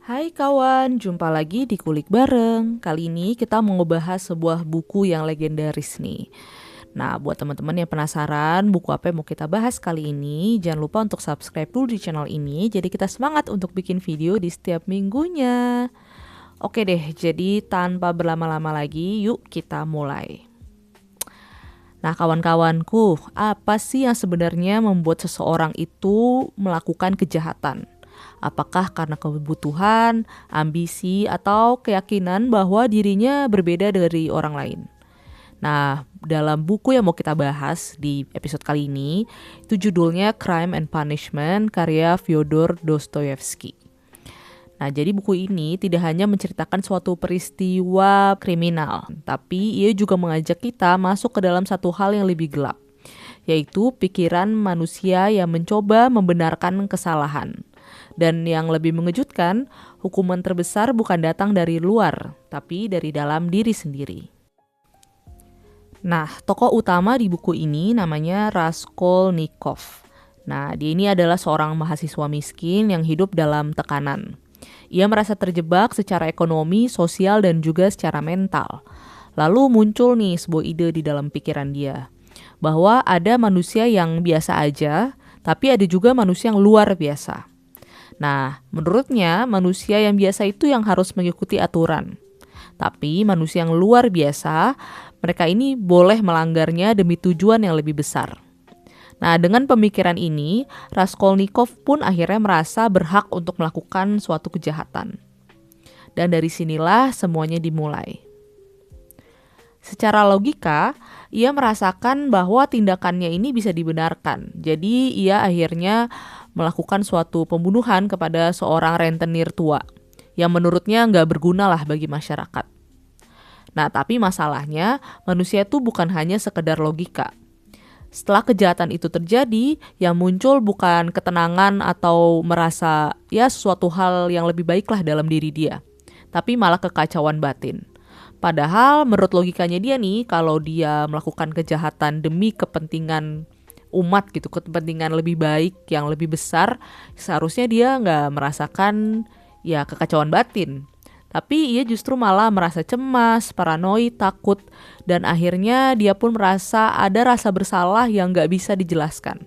Hai kawan, jumpa lagi di Kulik Bareng. Kali ini kita mau ngebahas sebuah buku yang legendaris nih. Nah, buat teman-teman yang penasaran buku apa yang mau kita bahas kali ini, jangan lupa untuk subscribe dulu di channel ini, jadi kita semangat untuk bikin video di setiap minggunya. Oke deh, jadi tanpa berlama-lama lagi, yuk kita mulai. Nah, kawan-kawanku, apa sih yang sebenarnya membuat seseorang itu melakukan kejahatan? Apakah karena kebutuhan, ambisi, atau keyakinan bahwa dirinya berbeda dari orang lain? Nah, dalam buku yang mau kita bahas di episode kali ini, itu judulnya Crime and Punishment karya Fyodor Dostoyevsky. Nah, jadi buku ini tidak hanya menceritakan suatu peristiwa kriminal, tapi ia juga mengajak kita masuk ke dalam satu hal yang lebih gelap, yaitu pikiran manusia yang mencoba membenarkan kesalahan. Dan yang lebih mengejutkan, hukuman terbesar bukan datang dari luar, tapi dari dalam diri sendiri. Nah, tokoh utama di buku ini namanya Raskolnikov. Nah, dia ini adalah seorang mahasiswa miskin yang hidup dalam tekanan. Ia merasa terjebak secara ekonomi, sosial, dan juga secara mental. Lalu muncul nih sebuah ide di dalam pikiran dia, bahwa ada manusia yang biasa aja, tapi ada juga manusia yang luar biasa. Nah, menurutnya manusia yang biasa itu yang harus mengikuti aturan. Tapi manusia yang luar biasa, mereka ini boleh melanggarnya demi tujuan yang lebih besar. Nah, dengan pemikiran ini, Raskolnikov pun akhirnya merasa berhak untuk melakukan suatu kejahatan. Dan dari sinilah semuanya dimulai. Secara logika, ia merasakan bahwa tindakannya ini bisa dibenarkan. Jadi, ia akhirnya melakukan suatu pembunuhan kepada seorang rentenir tua yang menurutnya nggak berguna lah bagi masyarakat. Nah, tapi masalahnya manusia itu bukan hanya sekedar logika. Setelah kejahatan itu terjadi, yang muncul bukan ketenangan atau merasa ya sesuatu hal yang lebih baiklah dalam diri dia, tapi malah kekacauan batin. Padahal menurut logikanya dia nih, kalau dia melakukan kejahatan demi kepentingan umat gitu, kepentingan lebih baik yang lebih besar, seharusnya dia nggak merasakan ya kekacauan batin. Tapi ia justru malah merasa cemas, paranoid, takut, dan akhirnya dia pun merasa ada rasa bersalah yang gak bisa dijelaskan.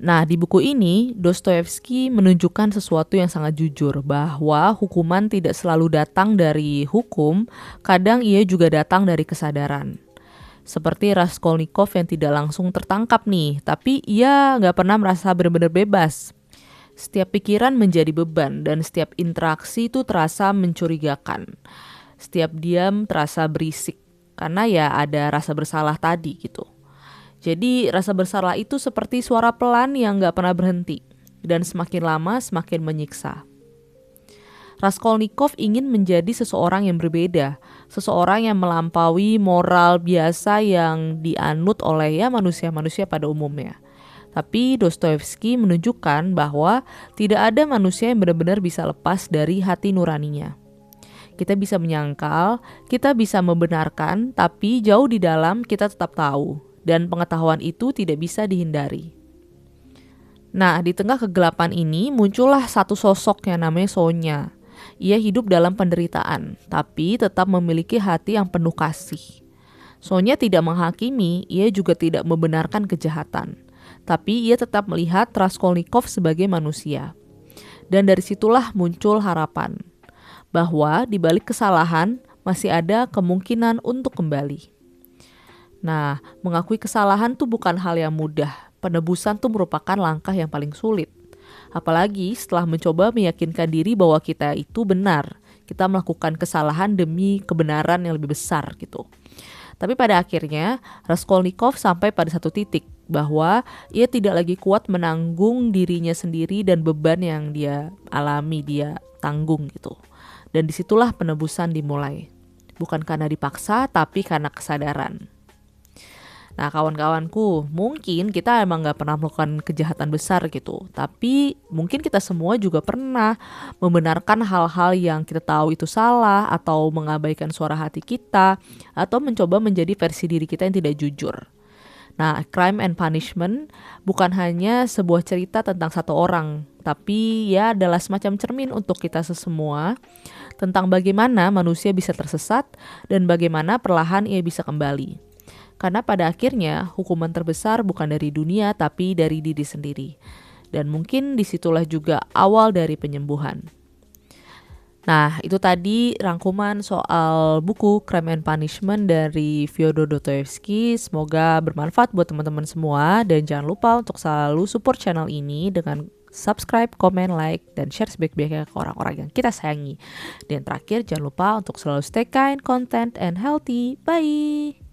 Nah, di buku ini, Dostoyevsky menunjukkan sesuatu yang sangat jujur, bahwa hukuman tidak selalu datang dari hukum, kadang ia juga datang dari kesadaran. Seperti Raskolnikov yang tidak langsung tertangkap nih, tapi ia gak pernah merasa benar-benar bebas. Setiap pikiran menjadi beban dan setiap interaksi itu terasa mencurigakan. Setiap diam terasa berisik karena ya ada rasa bersalah tadi gitu. Jadi rasa bersalah itu seperti suara pelan yang gak pernah berhenti dan semakin lama semakin menyiksa. Raskolnikov ingin menjadi seseorang yang berbeda, seseorang yang melampaui moral biasa yang dianut oleh ya manusia-manusia pada umumnya. Tapi Dostoyevsky menunjukkan bahwa tidak ada manusia yang benar-benar bisa lepas dari hati nuraninya. Kita bisa menyangkal, kita bisa membenarkan, tapi jauh di dalam kita tetap tahu, dan pengetahuan itu tidak bisa dihindari. Nah, di tengah kegelapan ini muncullah satu sosok yang namanya Sonya. Ia hidup dalam penderitaan, tapi tetap memiliki hati yang penuh kasih. Sonya tidak menghakimi, ia juga tidak membenarkan kejahatan. Tapi ia tetap melihat Raskolnikov sebagai manusia. Dan dari situlah muncul harapan, bahwa di balik kesalahan masih ada kemungkinan untuk kembali. Nah, mengakui kesalahan tuh bukan hal yang mudah. Penebusan tuh merupakan langkah yang paling sulit. Apalagi setelah mencoba meyakinkan diri bahwa kita itu benar. Kita melakukan kesalahan demi kebenaran yang lebih besar gitu. Tapi pada akhirnya Raskolnikov sampai pada satu titik bahwa ia tidak lagi kuat menanggung dirinya sendiri dan beban yang dia alami, dia tanggung gitu. Dan disitulah penebusan dimulai. Bukan karena dipaksa, tapi karena kesadaran. Nah, kawan-kawanku, mungkin kita emang gak pernah melakukan kejahatan besar gitu. Tapi mungkin kita semua juga pernah membenarkan hal-hal yang kita tahu itu salah, atau mengabaikan suara hati kita, atau mencoba menjadi versi diri kita yang tidak jujur. Nah, Crime and Punishment bukan hanya sebuah cerita tentang satu orang, tapi ya adalah semacam cermin untuk kita semua tentang bagaimana manusia bisa tersesat dan bagaimana perlahan ia bisa kembali. Karena pada akhirnya hukuman terbesar bukan dari dunia tapi dari diri sendiri. Dan mungkin disitulah juga awal dari penyembuhan. Nah, itu tadi rangkuman soal buku Crime and Punishment dari Fyodor Dostoevsky. Semoga bermanfaat buat teman-teman semua. Dan jangan lupa untuk selalu support channel ini dengan subscribe, comment, like, dan share sebaik-baiknya ke orang-orang yang kita sayangi. Dan terakhir, jangan lupa untuk selalu stay kind, content, and healthy. Bye!